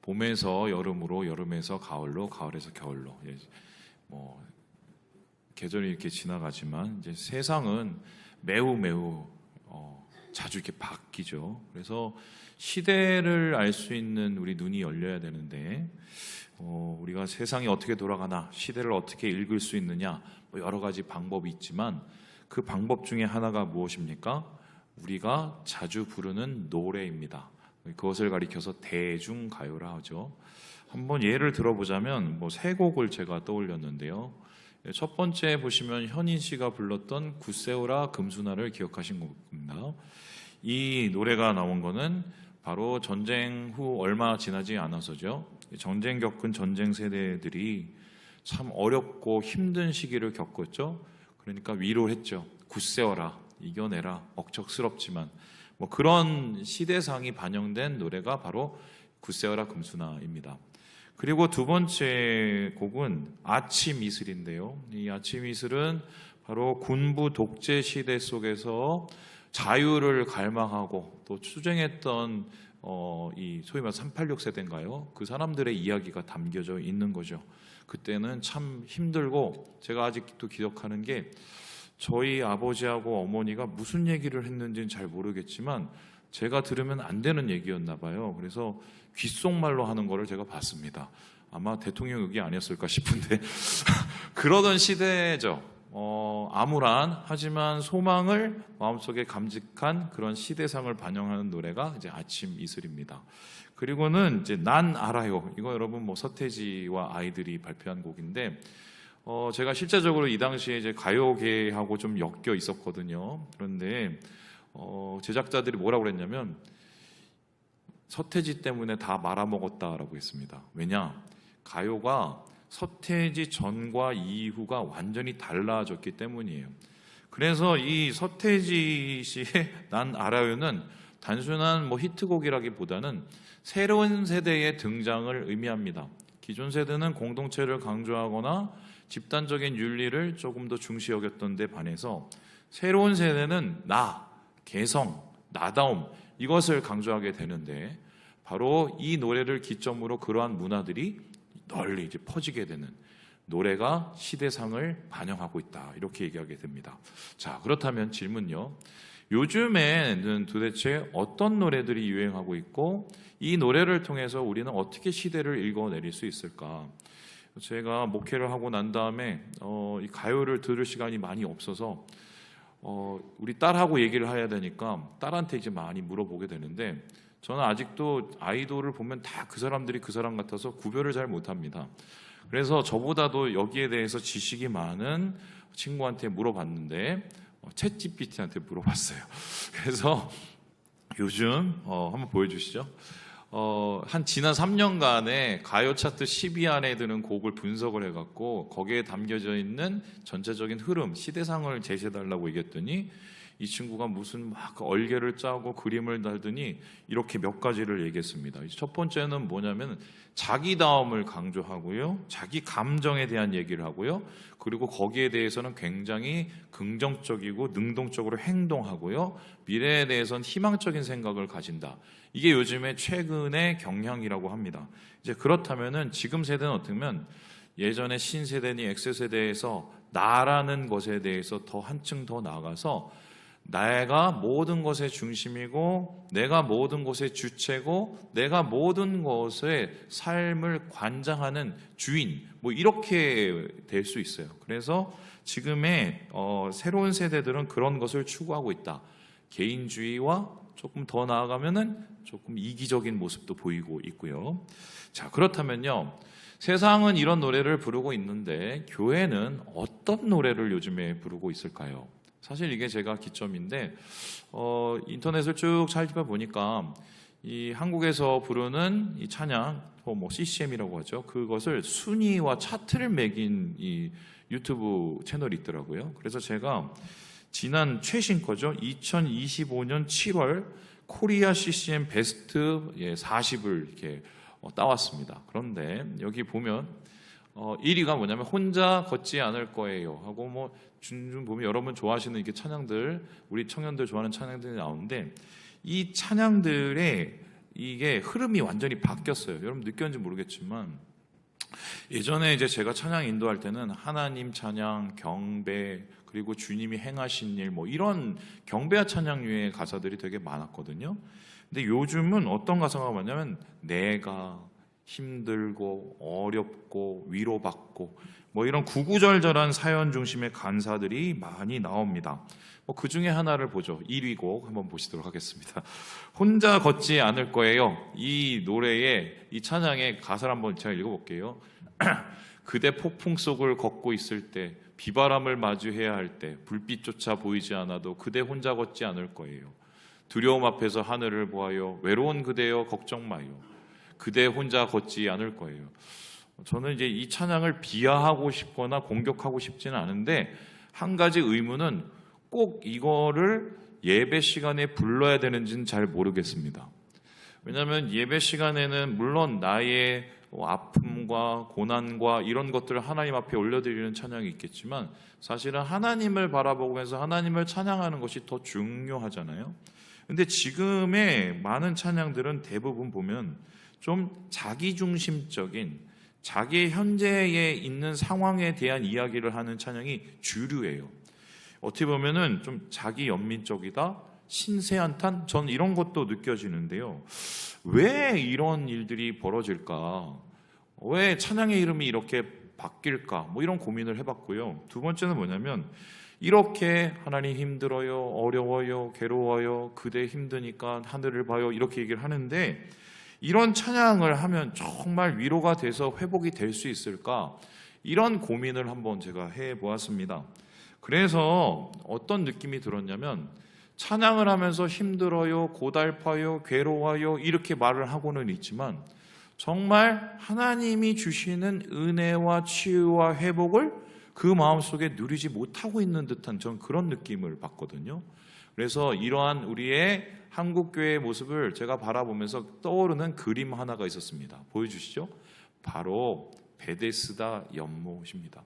봄에서 여름으로, 여름에서 가을로, 가을에서 겨울로. 뭐 계절이 이렇게 지나가지만 이제 세상은 매우 자주 이렇게 바뀌죠. 그래서 시대를 알 수 있는 우리 눈이 열려야 되는데 우리가 세상이 어떻게 돌아가나, 시대를 어떻게 읽을 수 있느냐, 뭐 여러 가지 방법이 있지만 그 방법 중에 하나가 무엇입니까? 우리가 자주 부르는 노래입니다. 그것을 가리켜서 대중가요라 하죠. 한번 예를 들어보자면 세 곡을 제가 떠올렸는데요. 첫 번째 보시면 현인 씨가 불렀던 굳세어라 금수나를 기억하신 겁니다. 이 노래가 나온 거는 바로 전쟁 후 얼마 지나지 않아서죠. 전쟁 겪은 전쟁 세대들이 참 어렵고 힘든 시기를 겪었죠. 그러니까 위로했죠. 굳세어라, 이겨내라, 억척스럽지만 그런 시대상이 반영된 노래가 바로 굳세어라 금수나입니다. 그리고 두 번째 곡은 아침 이슬인데요. 이 아침 이슬은 바로 군부 독재 시대 속에서 자유를 갈망하고 또 투쟁했던 이 소위 말해서 386 세대인가요? 그 사람들의 이야기가 담겨져 있는 거죠. 그때는 참 힘들고, 제가 아직도 기억하는 게 저희 아버지하고 어머니가 무슨 얘기를 했는지는 잘 모르겠지만 제가 들으면 안 되는 얘기였나 봐요. 그래서 귓속말로 하는 거를 제가 봤습니다. 아마 대통령 얘기 아니었을까 싶은데 그러던 시대죠. 암울한 하지만 소망을 마음속에 감직한 그런 시대상을 반영하는 노래가 이제 아침 이슬입니다. 그리고는 이제 난 알아요. 이거 여러분 서태지와 아이들이 발표한 곡인데 제가 실제적으로 이 당시에 이제 가요계하고 좀 엮여 있었거든요. 그런데 제작자들이 뭐라고 그랬냐면 서태지 때문에 다 말아먹었다라고 했습니다. 왜냐? 가요가 서태지 전과 이후가 완전히 달라졌기 때문이에요. 그래서 이 서태지 씨의 난 알아요는 단순한 히트곡이라기보다는 새로운 세대의 등장을 의미합니다. 기존 세대는 공동체를 강조하거나 집단적인 윤리를 조금 더 중시 여겼던 데 반해서 새로운 세대는 나, 개성, 나다움, 이것을 강조하게 되는데 바로 이 노래를 기점으로 그러한 문화들이 널리 이제 퍼지게 되는, 노래가 시대상을 반영하고 있다, 이렇게 얘기하게 됩니다. 자, 그렇다면 질문요. 요즘에는 도대체 어떤 노래들이 유행하고 있고 이 노래를 통해서 우리는 어떻게 시대를 읽어내릴 수 있을까? 제가 목회를 하고 난 다음에 이 가요를 들을 시간이 많이 없어서 우리 딸하고 얘기를 해야 되니까 딸한테 이제 많이 물어보게 되는데, 저는 아직도 아이돌을 보면 다 그 사람들이 그 사람 같아서 구별을 잘 못합니다. 그래서 저보다도 여기에 대해서 지식이 많은 친구한테 물어봤는데 챗GPT한테 물어봤어요. 그래서 요즘 한번 보여주시죠. 한 지난 3년간의 가요 차트 10위 안에 드는 곡을 분석을 해갖고 거기에 담겨져 있는 전체적인 흐름, 시대상을 제시해달라고 얘기했더니 이 친구가 무슨 얼개를 짜고 그림을 달더니 이렇게 몇 가지를 얘기했습니다. 첫 번째는 뭐냐면 자기다움을 강조하고요, 자기 감정에 대한 얘기를 하고요, 그리고 거기에 대해서는 굉장히 긍정적이고 능동적으로 행동하고요, 미래에 대해서는 희망적인 생각을 가진다. 이게 요즘의 최근의 경향이라고 합니다. 이제 그렇다면은 지금 세대는 어떻게 보면 예전에 신세대니 X세대에서 나라는 것에 대해서 더 한층 더 나아가서 내가 모든 것의 중심이고 내가 모든 것의 주체고 내가 모든 것의 삶을 관장하는 주인, 이렇게 될 수 있어요. 그래서 지금의 새로운 세대들은 그런 것을 추구하고 있다. 개인주의와 조금 더 나아가면은 조금 이기적인 모습도 보이고 있고요. 자, 그렇다면요, 세상은 이런 노래를 부르고 있는데 교회는 어떤 노래를 요즘에 부르고 있을까요? 사실 이게 제가 기점인데 인터넷을 쭉 살펴보니까 이 한국에서 부르는 이 찬양, CCM이라고 하죠. 그것을 순위와 차트를 매긴 이 유튜브 채널이 있더라고요. 그래서 제가 지난 최신 거죠. 2025년 7월 코리아 CCM 베스트 40을 이렇게 따왔습니다. 그런데 여기 보면 1위가 뭐냐면 혼자 걷지 않을 거예요 하고 좀 보면 여러분 좋아하시는 이렇게 찬양들, 우리 청년들 좋아하는 찬양들이 나오는데 이 찬양들의 이게 흐름이 완전히 바뀌었어요. 여러분 느꼈는지 모르겠지만 예전에 이제 제가 찬양 인도할 때는 하나님 찬양, 경배, 그리고 주님이 행하신 일 뭐 이런 경배와 찬양류의 가사들이 되게 많았거든요. 근데 요즘은 어떤 가사가 많냐면 내가 힘들고 어렵고 위로받고 뭐 이런 구구절절한 사연 중심의 간사들이 많이 나옵니다. 그 중에 하나를 보죠. 1위 곡 한번 보시도록 하겠습니다. 혼자 걷지 않을 거예요. 이 노래의 이 찬양의 가사를 한번 제가 읽어볼게요. 그대 폭풍 속을 걷고 있을 때, 비바람을 마주해야 할 때, 불빛조차 보이지 않아도 그대 혼자 걷지 않을 거예요. 두려움 앞에서 하늘을 보아요. 외로운 그대여 걱정 마요. 그대 혼자 걷지 않을 거예요. 저는 이제 이 찬양을 비하하고 싶거나 공격하고 싶지는 않은데 한 가지 의문은 꼭 이거를 예배 시간에 불러야 되는지는 잘 모르겠습니다. 왜냐하면 예배 시간에는 물론 나의 아픔과 고난과 이런 것들을 하나님 앞에 올려드리는 찬양이 있겠지만 사실은 하나님을 바라보면서 하나님을 찬양하는 것이 더 중요하잖아요. 근데 지금의 많은 찬양들은 대부분 보면 좀 자기중심적인 자기 현재에 있는 상황에 대한 이야기를 하는 찬양이 주류예요. 어떻게 보면은 좀 자기 연민적이다, 신세한탄, 전 이런 것도 느껴지는데요. 왜 이런 일들이 벌어질까? 왜 찬양의 이름이 이렇게 바뀔까? 뭐 이런 고민을 해봤고요. 두 번째는 뭐냐면 이렇게 하나님 힘들어요, 어려워요, 괴로워요, 그대 힘드니까 하늘을 봐요 이렇게 얘기를 하는데 이런 찬양을 하면 정말 위로가 돼서 회복이 될 수 있을까? 이런 고민을 한번 제가 해보았습니다. 그래서 어떤 느낌이 들었냐면 찬양을 하면서 힘들어요, 고달파요, 괴로워요 이렇게 말을 하고는 있지만 정말 하나님이 주시는 은혜와 치유와 회복을 그 마음속에 누리지 못하고 있는 듯한 전 그런 느낌을 받거든요. 그래서 이러한 우리의 한국교회의 모습을 제가 바라보면서 떠오르는 그림 하나가 있었습니다. 보여주시죠. 바로 베데스다 연못입니다.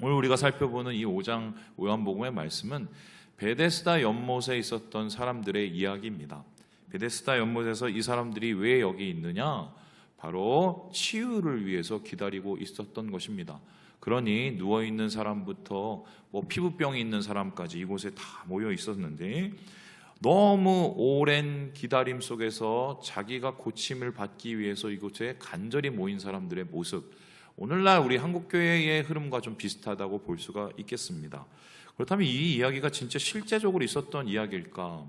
오늘 우리가 살펴보는 이 5장 요한복음의 말씀은 베데스다 연못에 있었던 사람들의 이야기입니다. 베데스다 연못에서 이 사람들이 왜 여기 있느냐? 바로 치유를 위해서 기다리고 있었던 것입니다. 그러니 누워있는 사람부터 피부병이 있는 사람까지 이곳에 다 모여 있었는데 너무 오랜 기다림 속에서 자기가 고침을 받기 위해서 이곳에 간절히 모인 사람들의 모습, 오늘날 우리 한국교회의 흐름과 좀 비슷하다고 볼 수가 있겠습니다. 그렇다면 이 이야기가 진짜 실제적으로 있었던 이야기일까?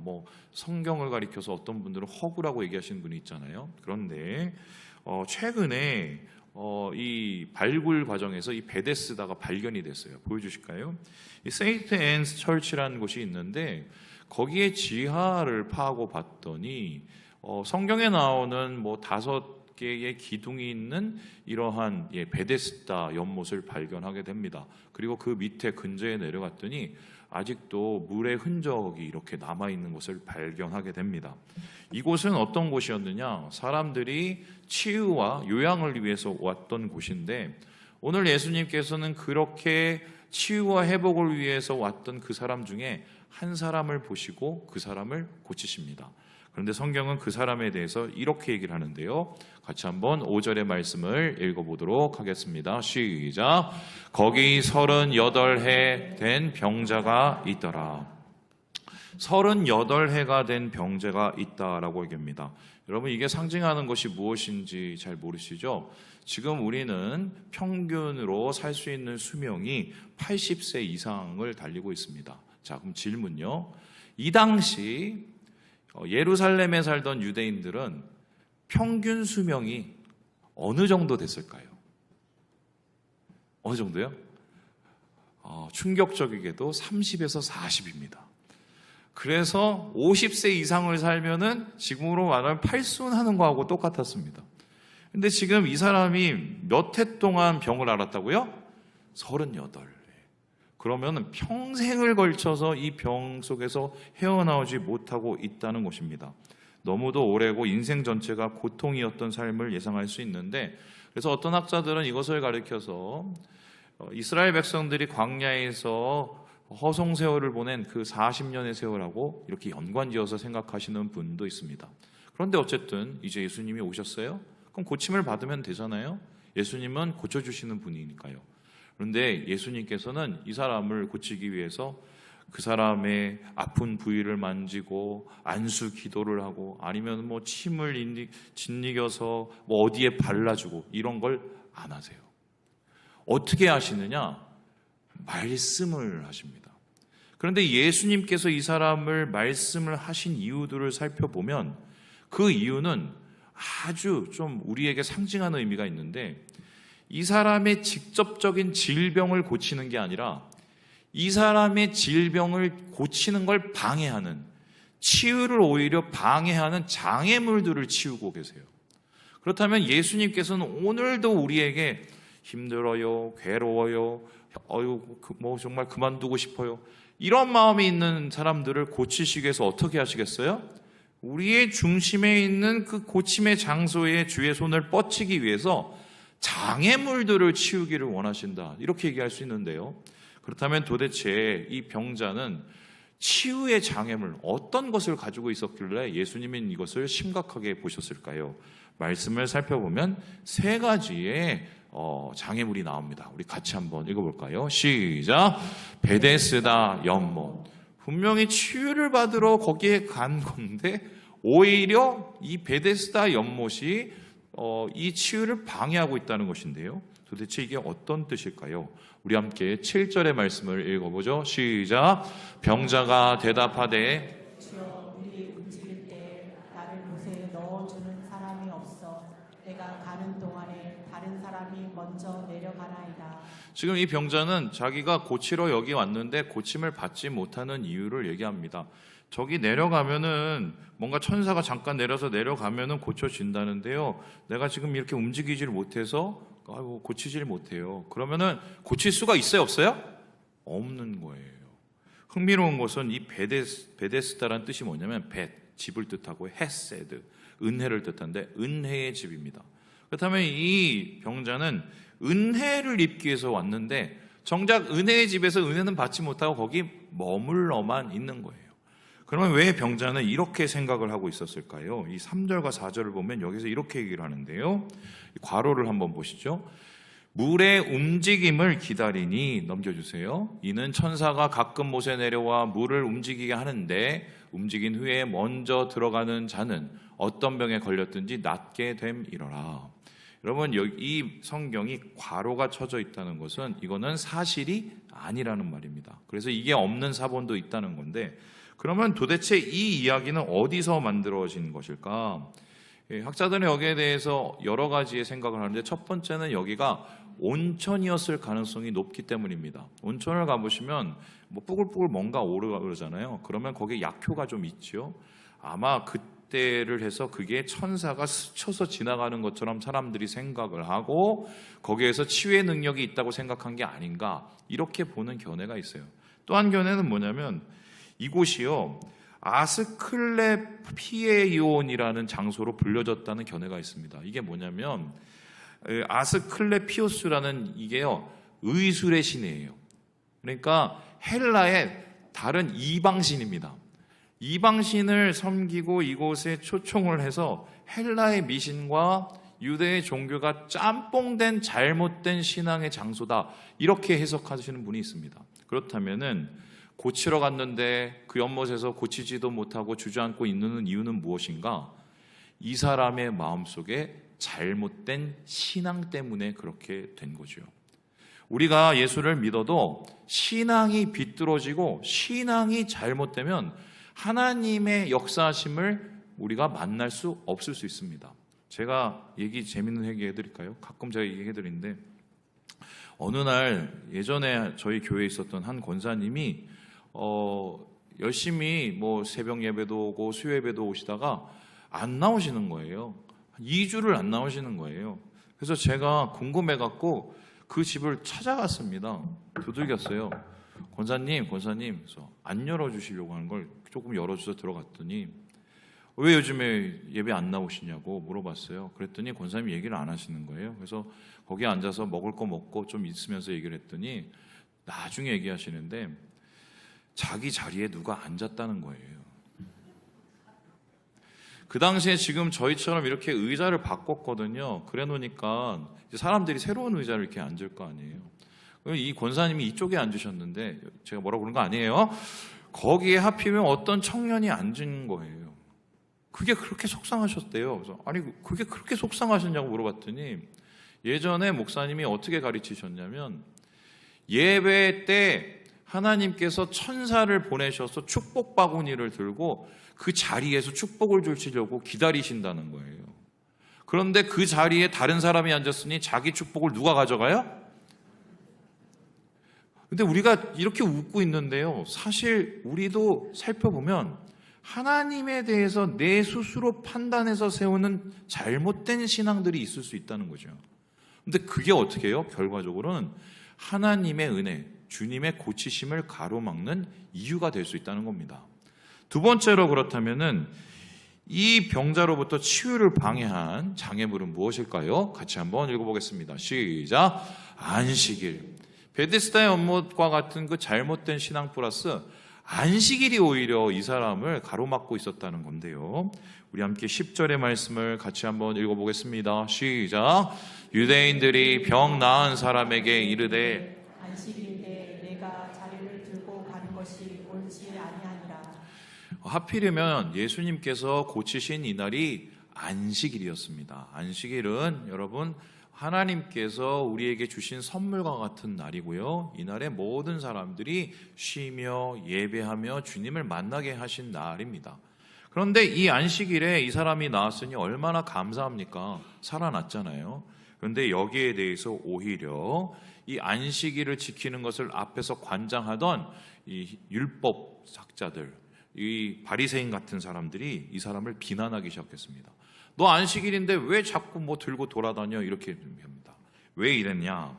성경을 가리켜서 어떤 분들은 허구라고 얘기하시는 분이 있잖아요. 그런데 최근에 이 발굴 과정에서 이 베데스다가 발견이 됐어요. 보여주실까요? 이 세인트 앤스 처치라는 곳이 있는데 거기에 지하를 파고 봤더니 성경에 나오는 5개의 기둥이 있는 이러한 베데스다 연못을 발견하게 됩니다. 그리고 그 밑에 근저에 내려갔더니 아직도 물의 흔적이 이렇게 남아있는 것을 발견하게 됩니다. 이곳은 어떤 곳이었느냐? 사람들이 치유와 요양을 위해서 왔던 곳인데 오늘 예수님께서는 그렇게 치유와 회복을 위해서 왔던 그 사람 중에 한 사람을 보시고 그 사람을 고치십니다. 그런데 성경은 그 사람에 대해서 이렇게 얘기를 하는데요. 같이 한번 5절의 말씀을 읽어보도록 하겠습니다. 시작. 거기 38해 된 병자가 있더라. 38해가 된 병자가 있다라고 얘기합니다. 여러분 이게 상징하는 것이 무엇인지 잘 모르시죠? 지금 우리는 평균으로 살 수 있는 수명이 80세 이상을 달리고 있습니다. 자, 그럼 질문요. 이 당시 예루살렘에 살던 유대인들은 평균 수명이 어느 정도 됐을까요? 어느 정도요? 충격적이게도 30에서 40입니다. 그래서 50세 이상을 살면은 지금으로 말하면 팔순하는 거하고 똑같았습니다. 근데 지금 이 사람이 몇 해 동안 병을 앓았다고요? 38. 그러면 평생을 걸쳐서 이 병 속에서 헤어나오지 못하고 있다는 것입니다. 너무도 오래고 인생 전체가 고통이었던 삶을 예상할 수 있는데 그래서 어떤 학자들은 이것을 가리켜서 이스라엘 백성들이 광야에서 허송세월을 보낸 그 40년의 세월하고 이렇게 연관지어서 생각하시는 분도 있습니다. 그런데 어쨌든 이제 예수님이 오셨어요. 그럼 고침을 받으면 되잖아요. 예수님은 고쳐주시는 분이니까요. 그런데 예수님께서는 이 사람을 고치기 위해서 그 사람의 아픈 부위를 만지고 안수 기도를 하고 아니면 뭐 침을 짓이겨서 뭐 어디에 발라주고 이런 걸 안 하세요. 어떻게 하시느냐? 말씀을 하십니다. 그런데 예수님께서 이 사람을 말씀을 하신 이유들을 살펴보면 그 이유는 아주 좀 우리에게 상징하는 의미가 있는데 이 사람의 직접적인 질병을 고치는 게 아니라 이 사람의 질병을 고치는 걸 방해하는, 치유를 오히려 방해하는 장애물들을 치우고 계세요. 그렇다면 예수님께서는 오늘도 우리에게 힘들어요, 괴로워요, 뭐 정말 그만두고 싶어요, 이런 마음이 있는 사람들을 고치시기 위해서 어떻게 하시겠어요? 우리의 중심에 있는 그 고침의 장소에 주의 손을 뻗치기 위해서 장애물들을 치우기를 원하신다, 이렇게 얘기할 수 있는데요. 그렇다면 도대체 이 병자는 치유의 장애물, 어떤 것을 가지고 있었길래 예수님은 이것을 심각하게 보셨을까요? 말씀을 살펴보면 세 가지의 장애물이 나옵니다. 우리 같이 한번 읽어볼까요? 시작! 베데스다 연못. 분명히 치유를 받으러 거기에 간 건데 오히려 이 베데스다 연못이 이 치유를 방해하고 있다는 것인데요. 도대체 이게 어떤 뜻일까요? 우리 함께 7절의 말씀을 읽어보죠. 시작! 병자가 대답하되 주여, 우리 움직일 때 나를 못에 넣어주는 사람이 없어 내가 가는 동안에 다른 사람이 먼저 내려가나이다. 지금 이 병자는 자기가 고치러 여기 왔는데 고침을 받지 못하는 이유를 얘기합니다. 저기 내려가면은 뭔가 천사가 잠깐 내려가면은 고쳐진다는데요. 내가 지금 이렇게 움직이지를 못해서 고치지를 못해요. 그러면은 고칠 수가 있어요, 없어요? 없는 거예요. 흥미로운 것은 이 베데스다라는 뜻이 뭐냐면 집을 뜻하고 헤세드, 은혜를 뜻하는데 은혜의 집입니다. 그렇다면 이 병자는 은혜를 입기 위해서 왔는데 정작 은혜의 집에서 은혜는 받지 못하고 거기 머물러만 있는 거예요. 그러면 왜 병자는 이렇게 생각을 하고 있었을까요? 이 3절과 4절을 보면 여기서 이렇게 얘기를 하는데요. 괄호를 한번 보시죠. 물의 움직임을 기다리니, 넘겨주세요. 이는 천사가 가끔 못에 내려와 물을 움직이게 하는데 움직인 후에 먼저 들어가는 자는 어떤 병에 걸렸든지 낫게 됨이러라. 여러분, 이 성경이 괄호가 쳐져 있다는 것은 이거는 사실이 아니라는 말입니다. 그래서 이게 없는 사본도 있다는 건데, 그러면 도대체 이 이야기는 어디서 만들어진 것일까? 학자들은 여기에 대해서 여러 가지의 생각을 하는데 첫 번째는 여기가 온천이었을 가능성이 높기 때문입니다. 온천을 가보시면 뭐 뿌글뿌글 뭔가 오르잖아요. 그러면 거기에 약효가 좀 있죠. 아마 그때를 해서 그게 천사가 스쳐서 지나가는 것처럼 사람들이 생각을 하고 거기에서 치유의 능력이 있다고 생각한 게 아닌가, 이렇게 보는 견해가 있어요. 또 한 견해는 뭐냐면 이곳이요, 아스클레피에이온이라는 장소로 불려졌다는 견해가 있습니다. 이게 뭐냐면 아스클레피오스라는 이게요, 의술의 신이에요. 그러니까 헬라의 다른 이방신입니다. 이방신을 섬기고 이곳에 초청을 해서 헬라의 미신과 유대의 종교가 짬뽕된 잘못된 신앙의 장소다, 이렇게 해석하시는 분이 있습니다. 그렇다면은 고치러 갔는데 그 연못에서 고치지도 못하고 주저앉고 있는 이유는 무엇인가? 이 사람의 마음속에 잘못된 신앙 때문에 그렇게 된 거죠. 우리가 예수를 믿어도 신앙이 비뚤어지고 신앙이 잘못되면 하나님의 역사하심을 우리가 만날 수 없을 수 있습니다. 제가 재밌는 얘기 해드릴까요? 가끔 제가 얘기해드리는데, 어느 날 예전에 저희 교회에 있었던 한 권사님이 열심히 뭐 새벽 예배도 오고 수요 예배도 오시다가 안 나오시는 거예요. 2주를 안 나오시는 거예요. 그래서 제가 궁금해갖고 그 집을 찾아갔습니다. 두들겼어요. 권사님, 그래서 안 열어주시려고 하는 걸 조금 열어줘서 들어갔더니 왜 요즘에 예배 안 나오시냐고 물어봤어요. 그랬더니 권사님이 얘기를 안 하시는 거예요. 그래서 거기에 앉아서 먹을 거 먹고 좀 있으면서 얘기를 했더니 나중에 얘기하시는데 자기 자리에 누가 앉았다는 거예요. 그 당시에 지금 저희처럼 이렇게 의자를 바꿨거든요. 그래 놓으니까 이제 사람들이 새로운 의자를 이렇게 앉을 거 아니에요. 이 권사님이 이쪽에 앉으셨는데 제가 뭐라고 그런 거 아니에요. 거기에 하필이면 어떤 청년이 앉은 거예요. 그게 그렇게 속상하셨대요. 그래서 아니 그게 그렇게 속상하셨냐고 물어봤더니 예전에 목사님이 어떻게 가르치셨냐면 예배 때 하나님께서 천사를 보내셔서 축복 바구니를 들고 그 자리에서 축복을 주시려고 기다리신다는 거예요. 그런데 그 자리에 다른 사람이 앉았으니 자기 축복을 누가 가져가요? 근데 우리가 이렇게 웃고 있는데요. 사실 우리도 살펴보면 하나님에 대해서 내 스스로 판단해서 세우는 잘못된 신앙들이 있을 수 있다는 거죠. 근데 그게 어떻게 해요? 결과적으로는 하나님의 은혜, 주님의 고치심을 가로막는 이유가 될 수 있다는 겁니다. 두 번째로 그렇다면은 이 병자로부터 치유를 방해한 장애물은 무엇일까요? 같이 한번 읽어보겠습니다. 시작. 안식일. 베데스다의 업무와 같은 그 잘못된 신앙 플러스 안식일이 오히려 이 사람을 가로막고 있었다는 건데요. 우리 함께 10절의 말씀을 같이 한번 읽어보겠습니다. 시작. 유대인들이 병 나은 사람에게 이르되 안식일 때 내가 자리를 들고 가는 것이 옳지 아니하니라. 하필이면 예수님께서 고치신 이날이 안식일이었습니다. 안식일은 여러분 하나님께서 우리에게 주신 선물과 같은 날이고요. 이날에 모든 사람들이 쉬며 예배하며 주님을 만나게 하신 날입니다. 그런데 이 안식일에 이 사람이 나왔으니 얼마나 감사합니까? 살아났잖아요. 그런데 여기에 대해서 오히려 이 안식일을 지키는 것을 앞에서 관장하던 이 율법 학자들, 이 바리새인 같은 사람들이 이 사람을 비난하기 시작했습니다. 너 안식일인데 왜 자꾸 뭐 들고 돌아다녀? 이렇게 합니다. 왜 이랬냐?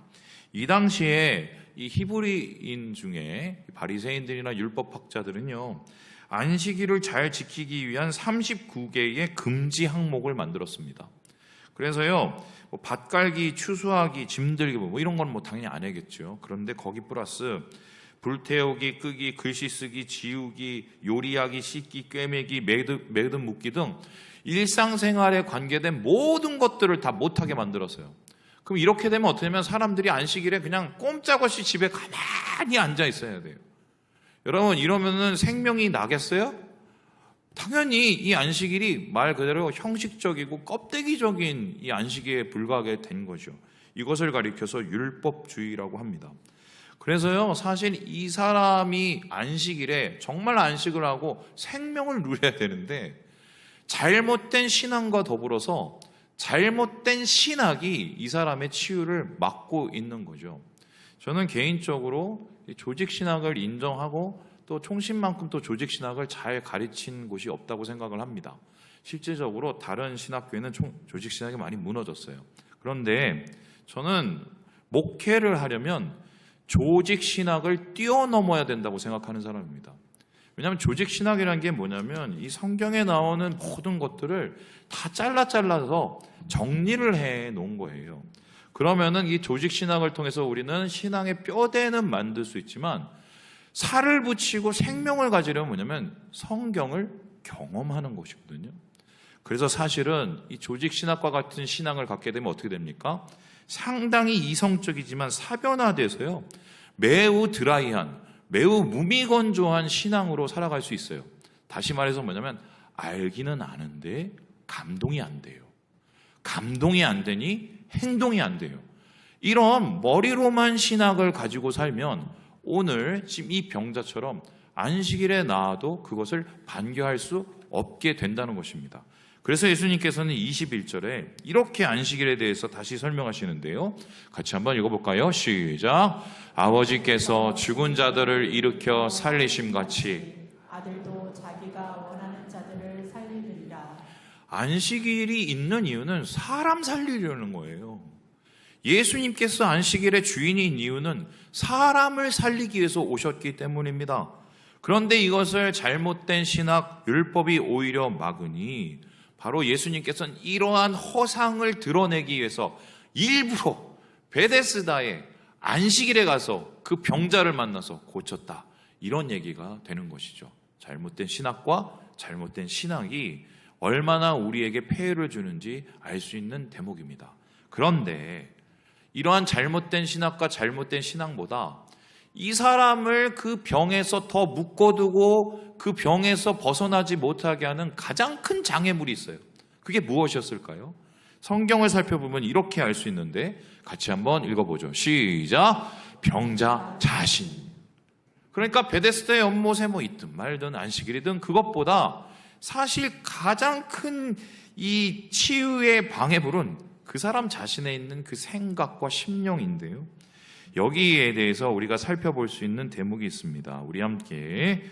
이 당시에 이 히브리인 중에 바리새인들이나 율법학자들은요, 안식일을 잘 지키기 위한 39개의 금지 항목을 만들었습니다. 그래서요, 뭐 밭갈기, 추수하기, 짐들기 뭐 이런 건 뭐 당연히 안 해야겠죠. 그런데 거기 플러스 불태우기, 끄기, 글씨 쓰기, 지우기, 요리하기, 씻기, 꿰매기, 매듭 묶기 등 일상생활에 관계된 모든 것들을 다 못하게 만들었어요. 그럼 이렇게 되면 어떻게 되면 사람들이 안식일에 그냥 꼼짝없이 집에 가만히 앉아 있어야 돼요. 여러분 이러면은 생명이 나겠어요? 당연히 이 안식일이 말 그대로 형식적이고 껍데기적인 이 안식일에 불과하게 된 거죠. 이것을 가리켜서 율법주의라고 합니다. 그래서요, 사실 이 사람이 안식일에 정말 안식을 하고 생명을 누려야 되는데 잘못된 신앙과 더불어서 잘못된 신학이 이 사람의 치유를 막고 있는 거죠. 저는 개인적으로 조직신학을 인정하고 또 총신만큼 또 조직신학을 잘 가르친 곳이 없다고 생각을 합니다. 실제적으로 다른 신학교에는 조직신학이 많이 무너졌어요. 그런데 저는 목회를 하려면 조직신학을 뛰어넘어야 된다고 생각하는 사람입니다. 왜냐하면 조직신학이라는 게 뭐냐면 이 성경에 나오는 모든 것들을 다 잘라서 정리를 해 놓은 거예요. 그러면은 이 조직신학을 통해서 우리는 신앙의 뼈대는 만들 수 있지만 살을 붙이고 생명을 가지려면 뭐냐면 성경을 경험하는 것이거든요. 그래서 사실은 이 조직신학과 같은 신앙을 갖게 되면 어떻게 됩니까? 상당히 이성적이지만 사변화돼서요. 매우 드라이한, 매우 무미건조한 신앙으로 살아갈 수 있어요. 다시 말해서 뭐냐면 알기는 아는데 감동이 안 돼요. 감동이 안 되니 행동이 안 돼요. 이런 머리로만 신학을 가지고 살면 오늘 지금 이 병자처럼 안식일에 나와도 그것을 반겨할 수 없게 된다는 것입니다. 그래서 예수님께서는 21절에 이렇게 안식일에 대해서 다시 설명하시는데요. 같이 한번 읽어볼까요? 시작. 아버지께서 죽은 자들을 일으켜 살리심같이 아들도 자기가 원하는 자들을 살리느니라. 안식일이 있는 이유는 사람 살리려는 거예요. 예수님께서 안식일의 주인인 이유는 사람을 살리기 위해서 오셨기 때문입니다. 그런데 이것을 잘못된 신학, 율법이 오히려 막으니 바로 예수님께서는 이러한 허상을 드러내기 위해서 일부러 베데스다의 안식일에 가서 그 병자를 만나서 고쳤다. 이런 얘기가 되는 것이죠. 잘못된 신학과 잘못된 신학이 얼마나 우리에게 폐해를 주는지 알 수 있는 대목입니다. 그런데 이러한 잘못된 신학과 잘못된 신앙보다 이 사람을 그 병에서 더 묶어두고 그 병에서 벗어나지 못하게 하는 가장 큰 장애물이 있어요. 그게 무엇이었을까요? 성경을 살펴보면 이렇게 알 수 있는데 같이 한번 읽어보죠. 시작! 병자 자신. 그러니까 베데스다의 연못에 뭐 있든 말든 안식일이든 그것보다 사실 가장 큰 이 치유의 방해물은 그 사람 자신에 있는 그 생각과 심령인데요. 여기에 대해서 우리가 살펴볼 수 있는 대목이 있습니다. 우리 함께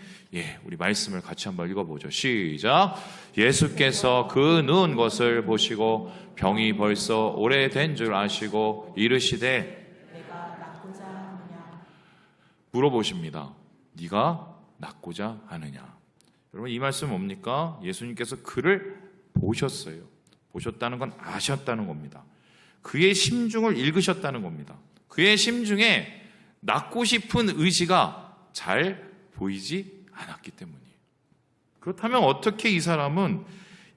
우리 말씀을 같이 한번 읽어보죠. 시작! 예수께서 그 누운 것을 보시고 병이 벌써 오래된 줄 아시고 이르시되 내가 낫고자 하느냐. 물어보십니다. 네가 낫고자 하느냐. 여러분, 이 말씀 뭡니까? 예수님께서 그를 보셨어요. 보셨다는 건 아셨다는 겁니다. 그의 심중을 읽으셨다는 겁니다. 그의 심중에 낫고 싶은 의지가 잘 보이지 않았기 때문이에요. 그렇다면 어떻게 이 사람은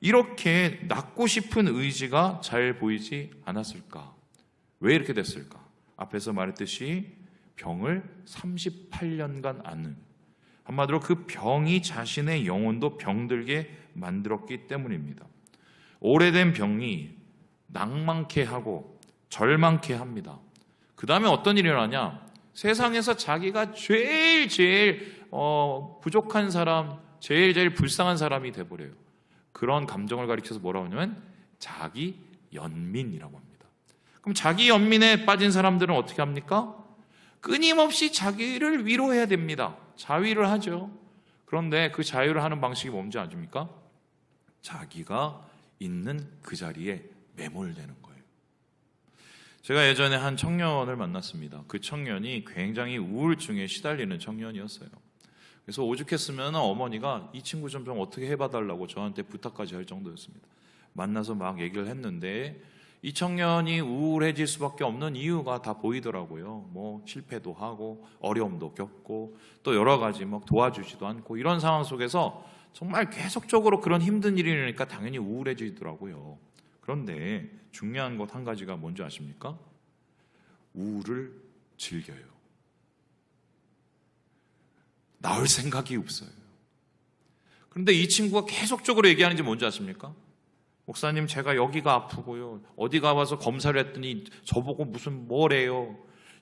이렇게 낫고 싶은 의지가 잘 보이지 않았을까? 왜 이렇게 됐을까? 앞에서 말했듯이 병을 38년간 앓는, 한마디로 그 병이 자신의 영혼도 병들게 만들었기 때문입니다. 오래된 병이 낭만케 하고 절망케 합니다. 그 다음에 어떤 일이 일어나냐? 세상에서 자기가 제일 부족한 사람, 제일 불쌍한 사람이 돼버려요. 그런 감정을 가리켜서 뭐라고 하냐면 자기 연민이라고 합니다. 그럼 자기 연민에 빠진 사람들은 어떻게 합니까? 끊임없이 자기를 위로해야 됩니다. 자위를 하죠. 그런데 그 자위를 하는 방식이 뭔지 아십니까? 자기가 있는 그 자리에 매몰되는 거예요. 제가 예전에 한 청년을 만났습니다. 그 청년이 굉장히 우울증에 시달리는 청년이었어요. 그래서 오죽했으면 어머니가 이 친구 좀 어떻게 해봐달라고 저한테 부탁까지 할 정도였습니다. 만나서 막 얘기를 했는데 이 청년이 우울해질 수밖에 없는 이유가 다 보이더라고요. 뭐 실패도 하고 어려움도 겪고 또 여러 가지 막 도와주지도 않고 이런 상황 속에서 정말 계속적으로 그런 힘든 일이 일어나니까 당연히 우울해지더라고요. 그런데 중요한 것 한 가지가 뭔지 아십니까? 우울을 즐겨요. 나을 생각이 없어요. 그런데 이 친구가 계속적으로 얘기하는지 뭔지 아십니까? 목사님, 제가 여기가 아프고요. 어디 가봐서 검사를 했더니 저보고 무슨 뭐래요.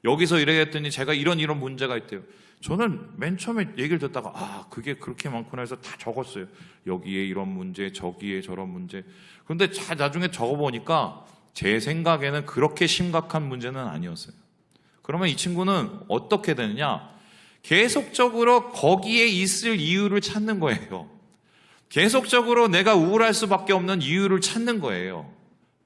여기서 이래 했더니 제가 이런 문제가 있대요. 저는 맨 처음에 얘기를 듣다가 그게 그렇게 많구나 해서 다 적었어요. 여기에 이런 문제, 저기에 저런 문제. 그런데 나중에 적어보니까 제 생각에는 그렇게 심각한 문제는 아니었어요. 그러면 이 친구는 어떻게 되느냐? 계속적으로 거기에 있을 이유를 찾는 거예요. 계속적으로 내가 우울할 수밖에 없는 이유를 찾는 거예요.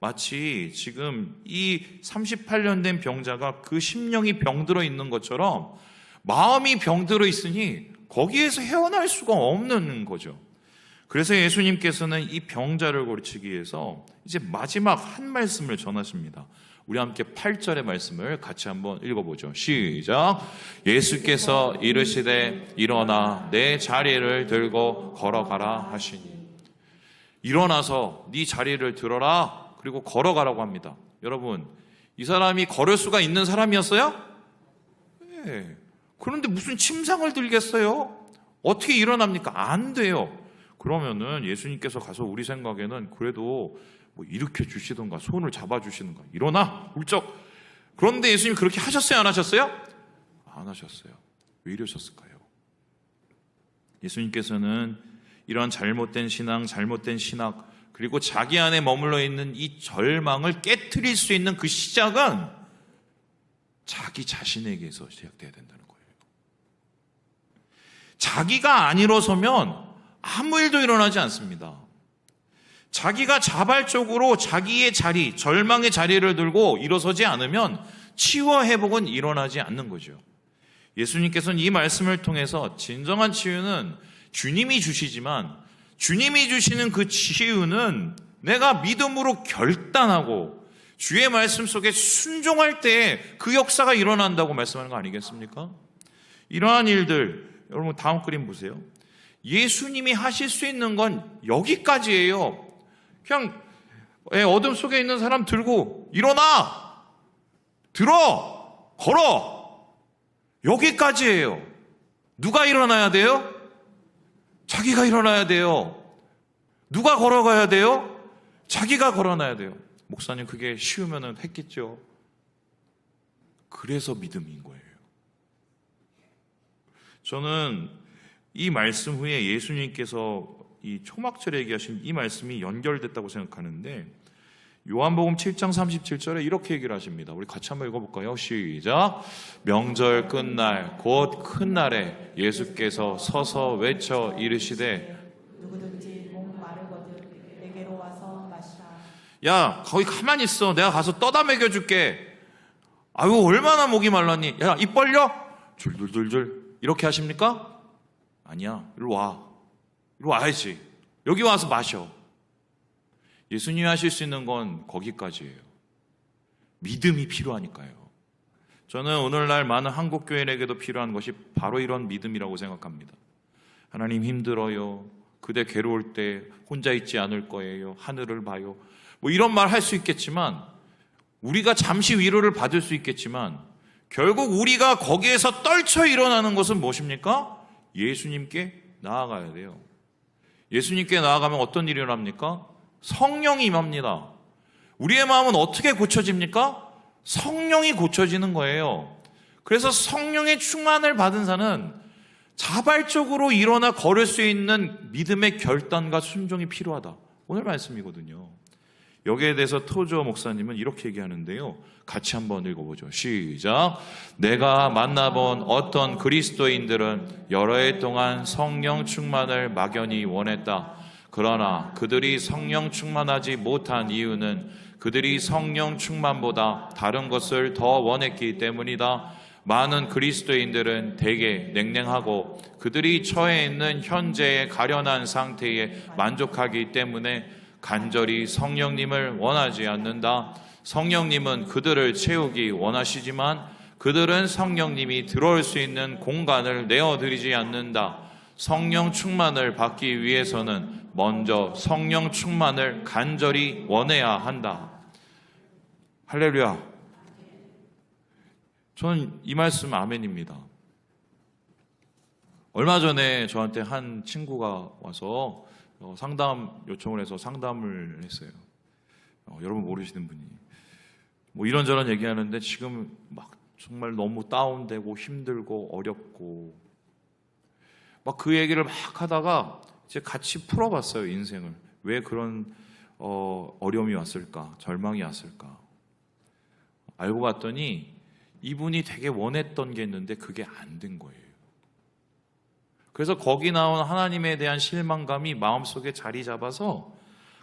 마치 지금 이 38년 된 병자가 그 심령이 병들어 있는 것처럼 마음이 병들어 있으니 거기에서 헤어날 수가 없는 거죠. 그래서 예수님께서는 이 병자를 고치기 위해서 이제 마지막 한 말씀을 전하십니다. 우리 함께 8절의 말씀을 같이 한번 읽어보죠. 시작! 예수께서 이르시되 일어나 내 자리를 들고 걸어가라 하시니. 일어나서 네 자리를 들어라 그리고 걸어가라고 합니다. 여러분, 이 사람이 걸을 수가 있는 사람이었어요? 네. 그런데 무슨 침상을 들겠어요? 어떻게 일어납니까? 안 돼요. 그러면은 예수님께서 가서 우리 생각에는 그래도 뭐 일으켜 주시던가 손을 잡아 주시던가 일어나 훌쩍. 그런데 예수님 그렇게 하셨어요? 안 하셨어요? 안 하셨어요. 왜 이러셨을까요? 예수님께서는 이러한 잘못된 신앙, 잘못된 신학, 그리고 자기 안에 머물러 있는 이 절망을 깨트릴 수 있는 그 시작은 자기 자신에게서 시작돼야 된다는 거예요. 자기가 안 일어서면 아무 일도 일어나지 않습니다. 자기가 자발적으로 자기의 자리, 절망의 자리를 들고 일어서지 않으면 치유와 회복은 일어나지 않는 거죠. 예수님께서는 이 말씀을 통해서 진정한 치유는 주님이 주시지만 주님이 주시는 그 치유는 내가 믿음으로 결단하고 주의 말씀 속에 순종할 때 그 역사가 일어난다고 말씀하는 거 아니겠습니까? 이러한 일들, 여러분 다음 그림 보세요. 예수님이 하실 수 있는 건 여기까지예요. 그냥 어둠 속에 있는 사람 들고 일어나! 들어! 걸어! 여기까지예요. 누가 일어나야 돼요? 자기가 일어나야 돼요. 누가 걸어가야 돼요? 자기가 걸어놔야 돼요. 목사님 그게 쉬우면 했겠죠. 그래서 믿음인 거예요. 저는 이 말씀 후에 예수님께서 이 초막절에 얘기하신 이 말씀이 연결됐다고 생각하는데 요한복음 7장 37절에 이렇게 얘기를 하십니다. 우리 같이 한번 읽어볼까요? 시작. 명절 끝날 곧 큰 날에 예수께서 서서 외쳐 이르시되 누구든지 목 마르거든 내게로 와서 마시라. 야 거기 가만히 있어. 내가 가서 떠다 먹여줄게. 아유 얼마나 목이 말랐니? 야 입 벌려? 줄줄줄줄 이렇게 하십니까? 아니야. 이리 와. 이리 와야지. 여기 와서 마셔. 예수님이 하실 수 있는 건 거기까지예요. 믿음이 필요하니까요. 저는 오늘날 많은 한국교인에게도 필요한 것이 바로 이런 믿음이라고 생각합니다. 하나님 힘들어요. 그대 괴로울 때 혼자 있지 않을 거예요. 하늘을 봐요. 뭐 이런 말 할 수 있겠지만 우리가 잠시 위로를 받을 수 있겠지만 결국 우리가 거기에서 떨쳐 일어나는 것은 무엇입니까? 예수님께 나아가야 돼요. 예수님께 나아가면 어떤 일이 일어납니까? 성령이 임합니다. 우리의 마음은 어떻게 고쳐집니까? 성령이 고쳐지는 거예요. 그래서 성령의 충만을 받은 자는 자발적으로 일어나 걸을 수 있는 믿음의 결단과 순종이 필요하다. 오늘 말씀이거든요. 여기에 대해서 토조 목사님은 이렇게 얘기하는데요. 같이 한번 읽어보죠. 시작. 내가 만나본 어떤 그리스도인들은 여러 해 동안 성령 충만을 막연히 원했다. 그러나 그들이 성령 충만하지 못한 이유는 그들이 성령 충만보다 다른 것을 더 원했기 때문이다. 많은 그리스도인들은 대개 냉랭하고 그들이 처해 있는 현재의 가련한 상태에 만족하기 때문에 간절히 성령님을 원하지 않는다. 성령님은 그들을 채우기 원하시지만 그들은 성령님이 들어올 수 있는 공간을 내어드리지 않는다. 성령 충만을 받기 위해서는 먼저 성령 충만을 간절히 원해야 한다. 할렐루야. 저는 이 말씀 아멘입니다. 얼마 전에 저한테 한 친구가 와서 상담 요청을 해서 상담을 했어요. 여러분 모르시는 분이 뭐 이런저런 얘기하는데 지금 막 정말 너무 다운되고 힘들고 어렵고 막 그 얘기를 막 하다가 이제 같이 풀어봤어요. 인생을 왜 그런 어려움이 왔을까, 절망이 왔을까. 알고 봤더니 이분이 되게 원했던 게 있는데 그게 안 된 거예요. 그래서 거기 나온 하나님에 대한 실망감이 마음속에 자리 잡아서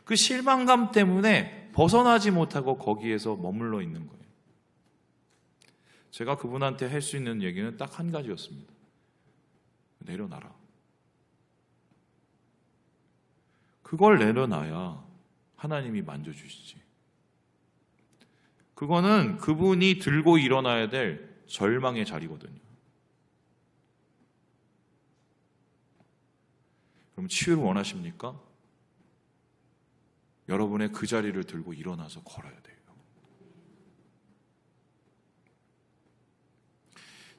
그 실망감 때문에 벗어나지 못하고 거기에서 머물러 있는 거예요. 제가 그분한테 할 수 있는 얘기는 딱 한 가지였습니다. 내려놔라. 그걸 내려놔야 하나님이 만져주시지. 그거는 그분이 들고 일어나야 될 절망의 자리거든요. 그럼 치유를 원하십니까? 여러분의 그 자리를 들고 일어나서 걸어야 돼요.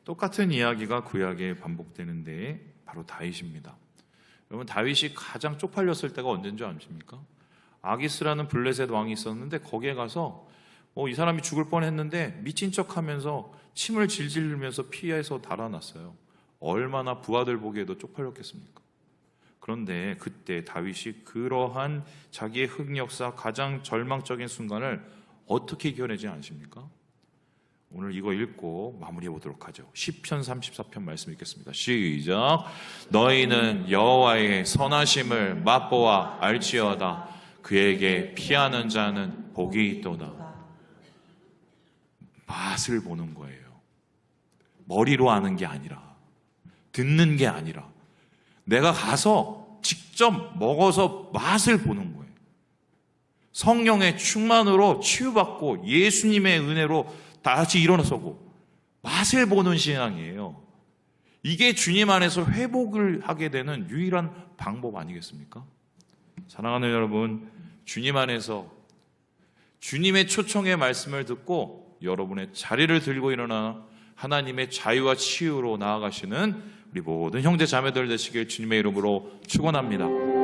똑같은 이야기가 구약에 반복되는데 바로 다윗입니다. 여러분 다윗이 가장 쪽팔렸을 때가 언제인 줄 아십니까? 아기스라는 블레셋 왕이 있었는데 거기에 가서 이 사람이 죽을 뻔했는데 미친 척하면서 침을 질질 흘리면서 피해서 달아났어요. 얼마나 부하들 보기에도 쪽팔렸겠습니까? 그런데 그때 다윗이 그러한 자기의 흑역사 가장 절망적인 순간을 어떻게 이겨내지 않으십니까? 오늘 이거 읽고 마무리해 보도록 하죠. 시편 34편 말씀 읽겠습니다. 시작. 너희는 여호와의 선하심을 맛보아 알지어다. 그에게 피하는 자는 복이 있도다. 맛을 보는 거예요. 머리로 아는 게 아니라, 듣는 게 아니라 내가 가서 직접 먹어서 맛을 보는 거예요. 성령의 충만으로 치유받고 예수님의 은혜로 다시 일어나서고 맛을 보는 신앙이에요. 이게 주님 안에서 회복을 하게 되는 유일한 방법 아니겠습니까? 사랑하는 여러분, 주님 안에서 주님의 초청의 말씀을 듣고 여러분의 자리를 들고 일어나 하나님의 자유와 치유로 나아가시는 우리 모든 형제 자매들 되시길 주님의 이름으로 축원합니다.